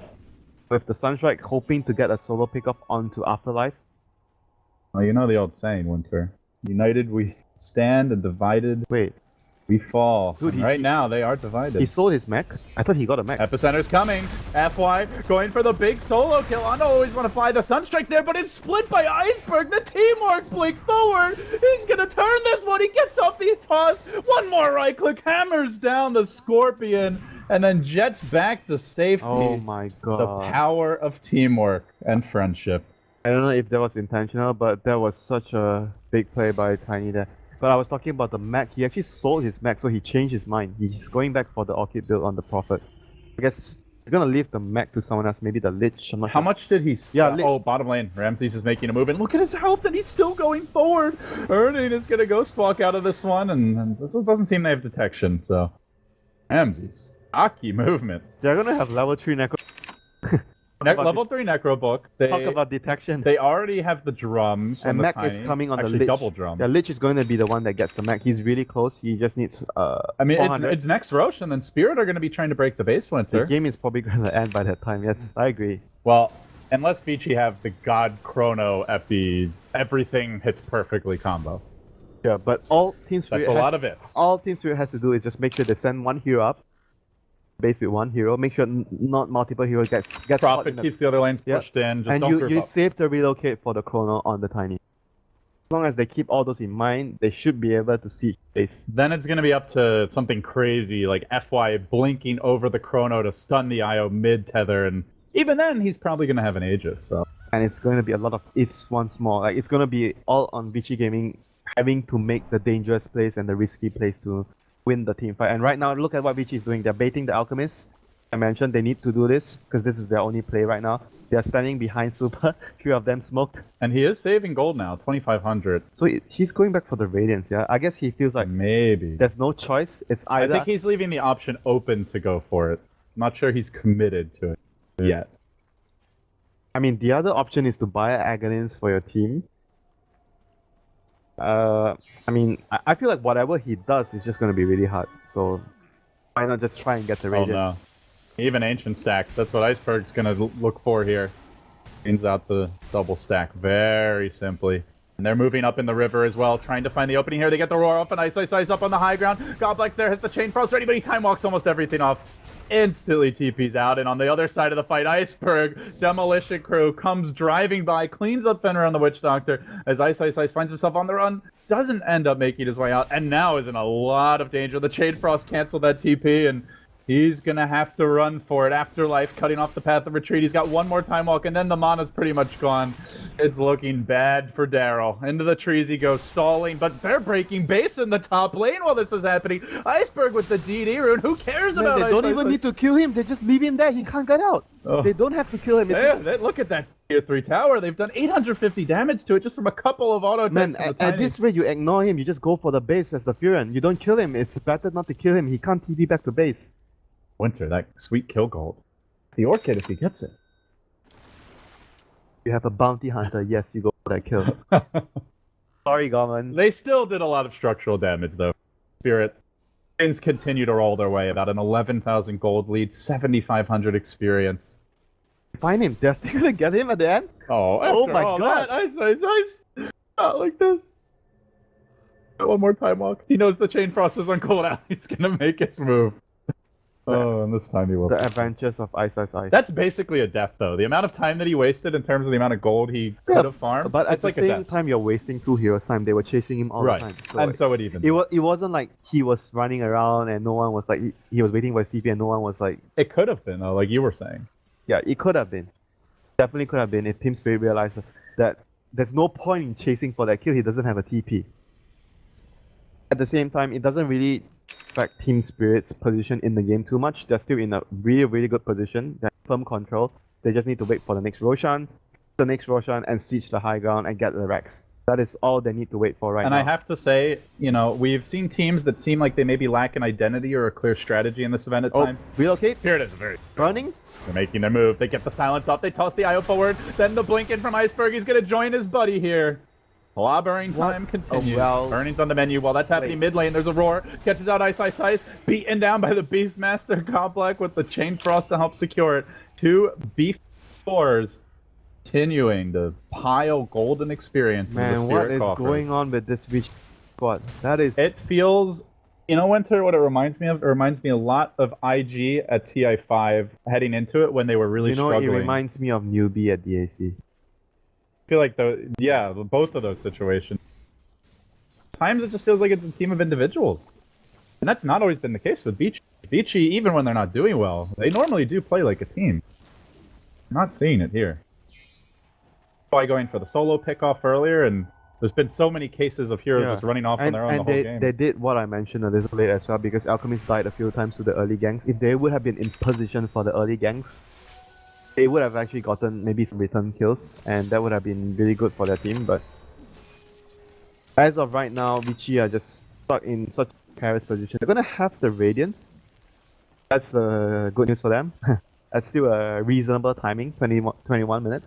[SPEAKER 7] with the Sunstrike, hoping to get a solo pickoff onto Afterlife.
[SPEAKER 1] Well, you know the old saying, Winter. United we stand, and divided we fall.
[SPEAKER 7] Dude,
[SPEAKER 1] right now they are divided.
[SPEAKER 7] He sold his mech. I thought he got a mech.
[SPEAKER 1] Epicenter's coming. FY going for the big solo kill. I don't always want to fly. The Sunstrike's there, but it's split by Iceberg. The teamwork blink forward. He's going to turn this one. He gets off the toss. One more right click. Hammers down the Scorpion. And then jets back to safety.
[SPEAKER 7] Oh my god.
[SPEAKER 1] The power of teamwork and friendship.
[SPEAKER 7] I don't know if that was intentional, but that was such a big play by Tiny there. But I was talking about the mech. He actually sold his mech, so he changed his mind. He's going back for the Orchid build on the Prophet. I guess he's gonna leave the mech to someone else, maybe the Lich. I'm not
[SPEAKER 1] How
[SPEAKER 7] sure.
[SPEAKER 1] much did he sell?
[SPEAKER 7] Yeah,
[SPEAKER 1] oh, bottom lane. Ramses is making a move, and look at his health, and he's still going forward. Erning is gonna go squawk out of this one, and this doesn't seem they have detection, so... Ramses. Aki movement.
[SPEAKER 7] They're gonna have level 3 Necro.
[SPEAKER 1] Level 3 Necro Book.
[SPEAKER 7] Talk about detection.
[SPEAKER 1] They already have the drums
[SPEAKER 7] and
[SPEAKER 1] the
[SPEAKER 7] mech
[SPEAKER 1] tiny.
[SPEAKER 7] is coming on
[SPEAKER 1] Actually,
[SPEAKER 7] the Lich.
[SPEAKER 1] double drums.
[SPEAKER 7] The Lich is going to be the one that gets the mech. He's really close. He just needs
[SPEAKER 1] I mean, it's next Roche, and then Spirit are going to be trying to break the base, Winter.
[SPEAKER 7] The game is probably going to end by that time. Yes, I agree.
[SPEAKER 1] Well, unless Vici have the God Chrono Epi, everything hits perfectly combo.
[SPEAKER 7] Yeah, but all Team
[SPEAKER 1] That's
[SPEAKER 7] Spirit
[SPEAKER 1] a lot of ifs.
[SPEAKER 7] All Team Spirit has to do is just make sure they send one hero up, base with one hero. Make sure not multiple heroes get
[SPEAKER 1] Prophet keeps the other lanes pushed in. Just
[SPEAKER 7] and
[SPEAKER 1] don't
[SPEAKER 7] you
[SPEAKER 1] up.
[SPEAKER 7] save the relocate for the chrono on the Tiny. As long as they keep all those in mind, they should be able to see base.
[SPEAKER 1] Then it's going to be up to something crazy like FY blinking over the chrono to stun the IO mid tether, and even then he's probably going to have an Aegis. So.
[SPEAKER 7] And it's going to be a lot of ifs once more. Like it's going to be all on Vici Gaming having to make the dangerous plays and the risky plays to win the team fight. And right now, look at what Vici is doing. They're baiting the Alchemist. I mentioned they need to do this because this is their only play right now. They're standing behind Super. 3 of them smoked.
[SPEAKER 1] And he is saving gold now, 2,500.
[SPEAKER 7] So he's going back for the Radiance, yeah? I guess he feels like
[SPEAKER 1] maybe
[SPEAKER 7] there's no choice. It's either...
[SPEAKER 1] I think he's leaving the option open to go for it. I'm not sure he's committed to it yet.
[SPEAKER 7] I mean, the other option is to buy Agonins for your team. I mean, I feel like whatever he does is just going to be really hard. So why not just try and get the Radiance?
[SPEAKER 1] Oh no. Even Ancient stacks. That's what Iceberg's going to look for here. Cleans out the double stack very simply. And they're moving up in the river as well, trying to find the opening here. They get the roar off, and Ice up on the high ground. Godblack's there, has the chain frost ready, but he time walks almost everything off. instantly TP's out, and on the other side of the fight, Iceberg, Demolition Crew, comes driving by, cleans up Fenrir on the Witch Doctor, as Ice finds himself on the run, doesn't end up making his way out, and now is in a lot of danger. The Chain Frost canceled that TP, and he's gonna have to run for it. Afterlife cutting off the path of retreat. He's got one more time walk, and then the mana's pretty much gone. It's looking bad for Daryl. Into the trees he goes, stalling, but they're breaking base in the top lane while this is happening. Iceberg with the DD rune. Who cares about
[SPEAKER 7] They don't even need to kill him. They just leave him there. He can't get out.
[SPEAKER 1] Oh.
[SPEAKER 7] They don't have to kill him.
[SPEAKER 1] Look at that tier 3 tower. They've done 850 damage to it just from a couple of auto attacks.
[SPEAKER 7] Man, at this rate, you ignore him. You just go for the base as the Furen. You don't kill him. It's better not to kill him. He can't TP back to base.
[SPEAKER 1] Winter, that sweet kill gold. The Orchid if he gets it.
[SPEAKER 7] You have a bounty hunter. Yes, you go for that kill. Sorry, Gorman.
[SPEAKER 1] They still did a lot of structural damage, though. Spirit. Things continue to roll their way. About an 11,000 gold lead, 7,500 experience.
[SPEAKER 7] Find him. They're still gonna get him at the end?
[SPEAKER 1] Oh my
[SPEAKER 7] god.
[SPEAKER 1] Ice. Not like this. One more time walk. He knows the Chain Frost is on cooldown. He's gonna make his move. Oh, and this time he will.
[SPEAKER 7] The adventures of Ice.
[SPEAKER 1] That's basically a death, though. The amount of time that he wasted in terms of the amount of gold he could have farmed.
[SPEAKER 7] But at
[SPEAKER 1] it's
[SPEAKER 7] the
[SPEAKER 1] like
[SPEAKER 7] same time, you're wasting 2 heroes' time. They were chasing him all the time. So
[SPEAKER 1] and so it even.
[SPEAKER 7] It wasn't like he was running around and no one was like he was waiting for CP and no one was like.
[SPEAKER 1] It could have been, though, like you were saying.
[SPEAKER 7] Yeah, it could have been. Definitely could have been if Team Spirit realized that there's no point in chasing for that kill. He doesn't have a TP. At the same time, it doesn't really affect Team Spirit's position in the game too much. They're still in a really, really good position. They're firm control. They just need to wait for the next Roshan, and siege the high ground and get the Rex. That is all they need to wait for right now.
[SPEAKER 1] And I have to say, we've seen teams that seem like they maybe lack an identity or a clear strategy in this event at times.
[SPEAKER 7] Relocate.
[SPEAKER 1] Spirit is very
[SPEAKER 7] Running.
[SPEAKER 1] They're making their move. They get the silence up. They toss the IO forward. Then the blink in from Iceberg. He's going to join his buddy here. Slobbering time continues. Burning's on the menu. While that's happening mid lane, there's a roar. Catches out Ice. Beaten down by the Beastmaster Complex with the Chain Frost to help secure it. 2 B4s continuing to pile golden experience.
[SPEAKER 7] Man, what is going on with this Vici squad? That is.
[SPEAKER 1] It feels. Winter, what it reminds me of? It reminds me a lot of IG at TI5 heading into it when they were really struggling.
[SPEAKER 7] It reminds me of newbie at DAC.
[SPEAKER 1] I feel like both of those situations. Times it just feels like it's a team of individuals. And that's not always been the case with Vici. Vici, even when they're not doing well, they normally do play like a team. I'm not seeing it here. Why going for the solo pickoff earlier, and there's been so many cases of heroes just running off on their own the whole game.
[SPEAKER 7] They did what I mentioned a little late as well, because Alchemist died a few times to the early ganks. If they would have been in position for the early ganks, they would have actually gotten maybe some return kills, and that would have been really good for their team. But as of right now, Vici are just stuck in such a precarious position. They're gonna have the Radiance. That's good news for them. That's still a reasonable timing, 21 minutes.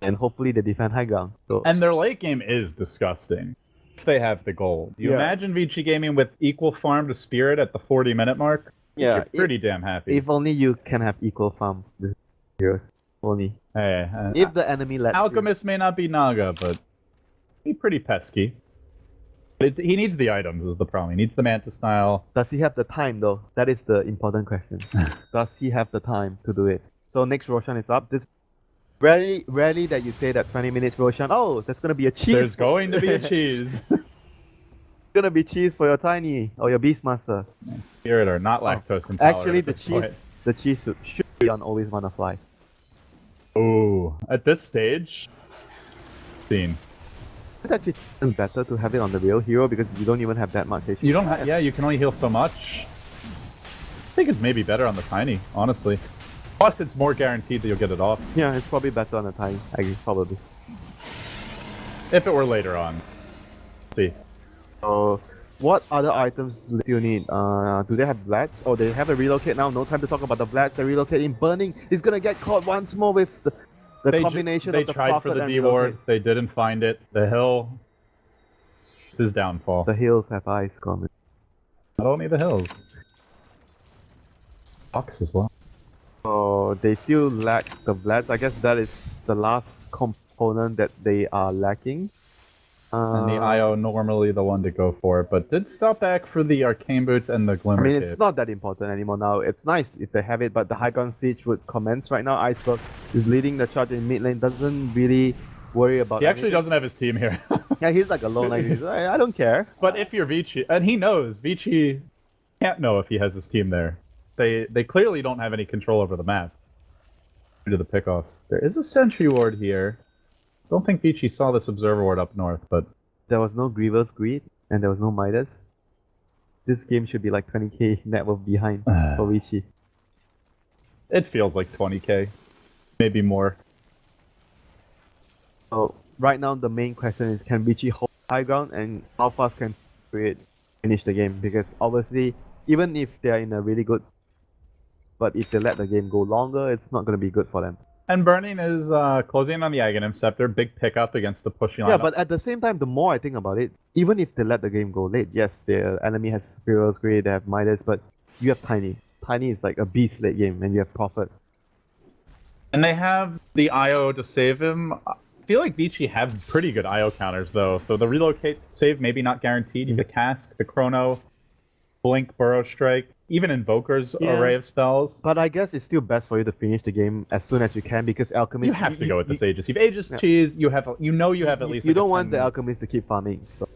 [SPEAKER 7] And hopefully they defend high ground. So.
[SPEAKER 1] And their late game is disgusting. If they have the gold. You imagine Vici gaming with equal farm to Spirit at the 40-minute mark?
[SPEAKER 7] Yeah,
[SPEAKER 1] you're pretty damn happy.
[SPEAKER 7] If only you can have equal farm with heroes. Only.
[SPEAKER 1] Hey,
[SPEAKER 7] if the enemy lets
[SPEAKER 1] Alchemist may not be Naga, but he's pretty pesky. He needs the items is the problem. He needs the Manta style.
[SPEAKER 7] Does he have the time though? That is the important question. Does he have the time to do it? So next Roshan is up. This rarely that you say that 20 minutes Roshan. Oh, that's gonna be a cheese.
[SPEAKER 1] There's going to be a cheese.
[SPEAKER 7] Gonna be cheese for your Tiny or your Beastmaster.
[SPEAKER 1] Spirit are not lactose intolerant.
[SPEAKER 7] Actually, the cheese should be on Always Wanna Fly.
[SPEAKER 1] Ooh, at this stage, scene.
[SPEAKER 7] It's actually better to have it on the real hero because you don't even have that much HP.
[SPEAKER 1] You don't have, you can only heal so much. I think it's maybe better on the Tiny, honestly. Plus, it's more guaranteed that you'll get it off.
[SPEAKER 7] Yeah, it's probably better on the Tiny. I agree, probably.
[SPEAKER 1] If it were later on. Let's see.
[SPEAKER 7] So, what other items do you need? Do they have Vlads? Oh, they have a relocate now. No time to talk about the Vlads. They're relocating. Burning is gonna get caught once more with the combination of the
[SPEAKER 1] They tried for the D ward. They didn't find it. The hill. It's his downfall.
[SPEAKER 7] The hills have eyes coming.
[SPEAKER 1] Not only the hills. Fox as well.
[SPEAKER 7] Oh, they still lack the Vlads. I guess that is the last component that they are lacking.
[SPEAKER 1] And the IO normally the one to go for, but did stop back for the Arcane Boots and the
[SPEAKER 7] I
[SPEAKER 1] Glimmer
[SPEAKER 7] mean,
[SPEAKER 1] Cape.
[SPEAKER 7] it's not that important anymore now. It's nice if they have it, but the High Ground Siege would commence right now. Iceberg is leading the charge in mid lane, doesn't really worry about
[SPEAKER 1] He actually
[SPEAKER 7] anything.
[SPEAKER 1] doesn't have his team here.
[SPEAKER 7] Yeah, he's like alone, like, I don't care.
[SPEAKER 1] But if you're Vici, and he knows, Vici can't know if he has his team there. They clearly don't have any control over the map due to the pickoffs. There is a sentry ward here. Don't think Vici saw this observer ward up north, but
[SPEAKER 7] There was no Grievous Greed, and there was no Midas. This game should be like 20k net worth behind for Vici.
[SPEAKER 1] it feels like 20k, maybe more.
[SPEAKER 7] So right now the main question is, can Vici hold high ground, and how fast can Spirit finish the game? Because obviously, even if they are in a really good, but if they let the game go longer, it's not going to be good for them.
[SPEAKER 1] And Burning is closing on the Aghanim Scepter, big pickup against the pushing line.
[SPEAKER 7] Yeah, but at the same time, the more I think about it, even if they let the game go late, yes, their enemy has Superior's Grade, they have Midas, but you have Tiny. Tiny is like a beast late game, and you have Prophet.
[SPEAKER 1] And they have the IO to save him. I feel like Vici have pretty good IO counters, though. So the relocate save, maybe not guaranteed. You have the Cask, the Chrono, Blink, Burrow Strike, even Invoker's array of spells.
[SPEAKER 7] But I guess it's still best for you to finish the game as soon as you can, because Alchemist...
[SPEAKER 1] You have to go with this Aegis. You have Aegis Cheese, you have at least...
[SPEAKER 7] You
[SPEAKER 1] like
[SPEAKER 7] don't
[SPEAKER 1] a
[SPEAKER 7] want
[SPEAKER 1] 10
[SPEAKER 7] the Alchemist to keep farming, so...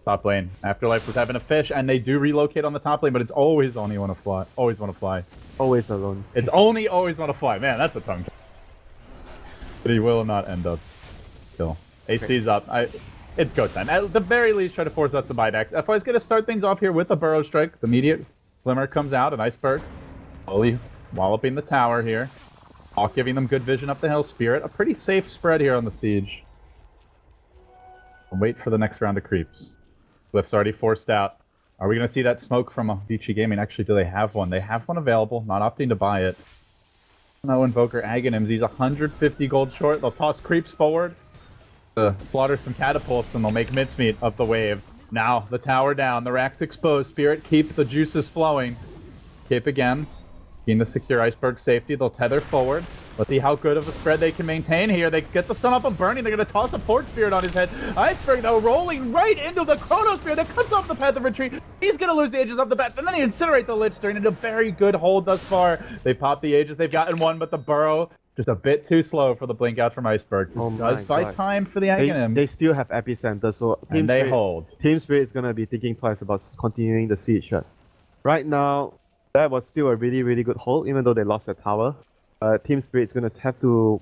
[SPEAKER 1] Top lane. Afterlife was having a fish, and they do relocate on the top lane, but it's always only want to fly. Always want to fly.
[SPEAKER 7] Always alone.
[SPEAKER 1] It's only always want to fly. Man, that's a tongue. But he will not end up kill. AC's up. It's go time. At the very least, try to force out some buybacks. FY's going to start things off here with a Burrow Strike. The immediate Glimmer comes out, an Iceberg. Slowly walloping the tower here. Hawk giving them good vision up the hill. Spirit, a pretty safe spread here on the siege. We'll wait for the next round of creeps. Glyph's already forced out. Are we going to see that smoke from Vici Gaming? Actually, do they have one? They have one available, not opting to buy it. No Invoker Aghanims. He's 150 gold short. They'll toss creeps forward. Slaughter some catapults, and they'll make mincemeat of the wave. Now, the tower down. The rack's exposed. Spirit, keep the juices flowing. Cape again. Keen to secure Iceberg safety. They'll tether forward. Let's see how good of a spread they can maintain here. They get the stun up on Burning. They're going to toss a Port Spirit on his head. Iceberg, though, rolling right into the Chrono Spear that cuts off the path of retreat. He's going to lose the Aegis off the bat, and then he incinerate the Lich, turning into a very good hold thus far. They pop the Aegis. They've gotten one, but the Burrow just a bit too slow for the blink out from Iceberg. This does buy time for the Aghanim.
[SPEAKER 7] They still have Epicenter, so
[SPEAKER 1] and they hold.
[SPEAKER 7] Team Spirit is going to be thinking twice about continuing the siege. Right now, that was still a really, really good hold, even though they lost their tower. Team Spirit is going to have to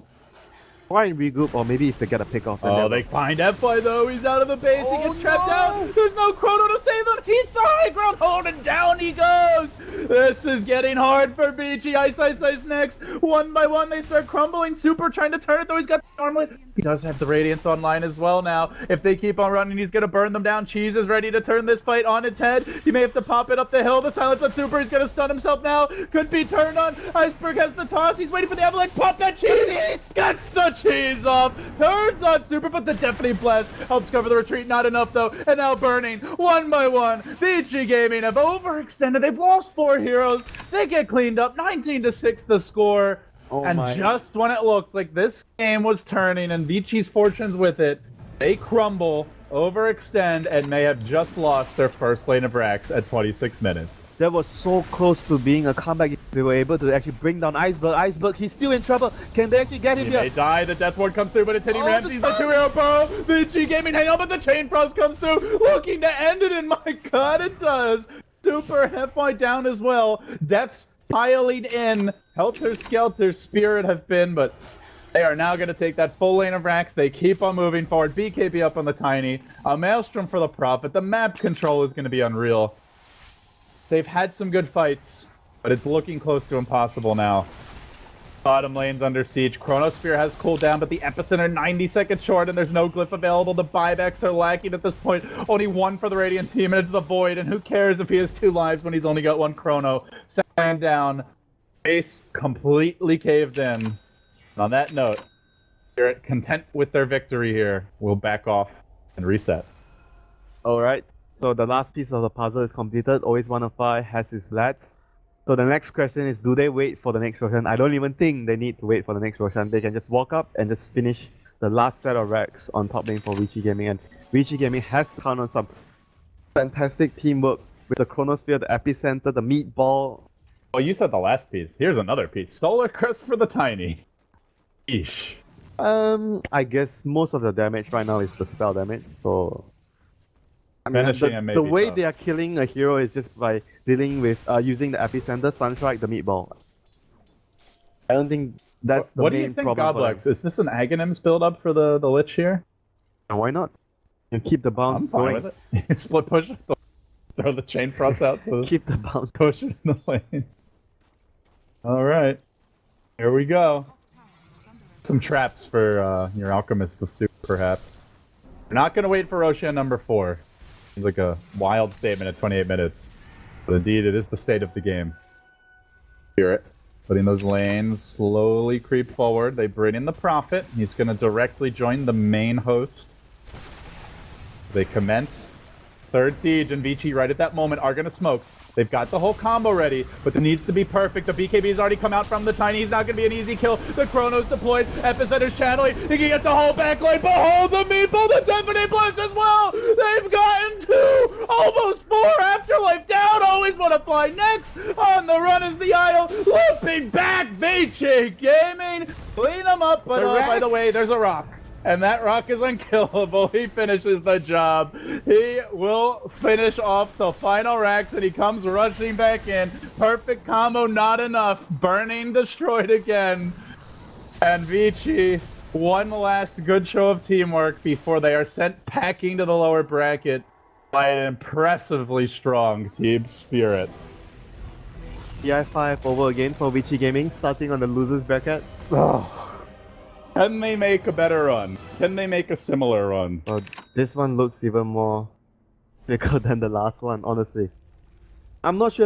[SPEAKER 7] try and regroup, or maybe if they get a pick off.
[SPEAKER 1] Oh, they find FY though. He's out of the base. He gets trapped out. There's no Chrono to save him. He's the high ground hold, and down he goes. This is getting hard for Vici. Ice next. One by one, they start crumbling. Super trying to turn it, though. He's got the armlet. He does have the Radiance online as well now. If they keep on running, he's going to burn them down. Cheese is ready to turn this fight on its head. He may have to pop it up the hill. The silence on Super. He's going to stun himself now. Could be turned on. Iceberg has the toss. He's waiting for the avalanche. Pop that cheese. He gets the cheese off. Turns on Super, but the Deafening Blast helps cover the retreat. Not enough, though. And now Burning. One by one. Vici Gaming have overextended. They've lost 4 heroes. They get cleaned up. 19-6 the score. Just when it looked like this game was turning and Vici's fortunes with it, they crumble, overextend, and may have just lost their first lane of racks at 26 minutes.
[SPEAKER 7] That was so close to being a comeback if they were able to actually bring down Iceberg. Iceberg, he's still in trouble. Can they actually get him here?
[SPEAKER 1] He may die. The Death Ward comes through, but it's hitting Ramsey. The 2-hero Burrow. Vici Gaming hang on, but the Chain Frost comes through, looking to end it, and my god, it does. Super FY down as well. Death's piling in. Helter Skelter Spirit have been, but they are now going to take that full lane of racks. They keep on moving forward. BKB up on the Tiny. A Maelstrom for the Prophet. The map control is going to be unreal. They've had some good fights, but it's looking close to impossible now. Bottom lane's under siege. Chronosphere has cooled down, but the Epicenter 90 seconds short, and there's no glyph available. The buybacks are lacking at this point. Only one for the Radiant team, and it's the Void, and who cares if he has 2 lives when he's only got 1 Chrono. Second down. Base completely caved in. And on that note, they're content with their victory here. We'll back off and reset.
[SPEAKER 7] Alright, so the last piece of the puzzle is completed. Always 1 of 5 has his lats. So the next question is, do they wait for the next Roshan? I don't even think they need to wait for the next Roshan. They can just walk up and just finish the last set of racks on top lane for Vici Gaming, and Vici Gaming has found on some fantastic teamwork with the Chronosphere, the Epicenter, the Meatball.
[SPEAKER 1] Oh, you said the last piece. Here's another piece. Solar Crest for the Tiny. Eesh.
[SPEAKER 7] I guess most of the damage right now is the spell damage, so... I mean,
[SPEAKER 1] Finishing him may
[SPEAKER 7] the
[SPEAKER 1] be
[SPEAKER 7] way
[SPEAKER 1] tough.
[SPEAKER 7] they are killing a hero is just by dealing with using the Epicenter, Sunstrike, the Meatball. I don't think that's the
[SPEAKER 1] What do
[SPEAKER 7] main
[SPEAKER 1] you think,
[SPEAKER 7] problem for them.
[SPEAKER 1] Goblex? Is this an Aghanims build up for the Lich here?
[SPEAKER 7] And why not? You keep the
[SPEAKER 1] I'm
[SPEAKER 7] bounce
[SPEAKER 1] fine
[SPEAKER 7] going.
[SPEAKER 1] with it. Split push. Throw the chain frost out to
[SPEAKER 7] Keep the bounce.
[SPEAKER 1] push it in the lane. Alright. Here we go. Some traps for your Alchemist of Soup, perhaps. We're not going to wait for Roshan number 4. Seems like a wild statement at 28 minutes. But indeed, it is the state of the game. Spirit. Putting those lanes slowly creep forward. They bring in the Prophet. He's going to directly join the main host. They commence. Third siege, and Vici right at that moment are going to smoke. They've got the whole combo ready, but it needs to be perfect. The BKB has already come out from the Tiny. He's not going to be an easy kill. The Chronos deployed. Epicenter's channeling. He can get the whole backline. Behold the Meatball, the Deafening Blast as well. They've gotten 2, almost 4. Afterlife down. Always want to fly next. On the run is the Idol. Looping back. Vici Gaming. Clean them up, but by the way, there's a rock. And that rock is unkillable. He finishes the job. He will finish off the final racks, and he comes rushing back in. Perfect combo, not enough. Burning destroyed again. And Vici, one last good show of teamwork before they are sent packing to the lower bracket by an impressively strong Team Spirit.
[SPEAKER 7] TI5 over again for Vici Gaming, starting on the losers bracket.
[SPEAKER 1] Oh. Can they make a better run? Can they make a similar run?
[SPEAKER 7] Oh, this one looks even more difficult than the last one, honestly. I'm not sure if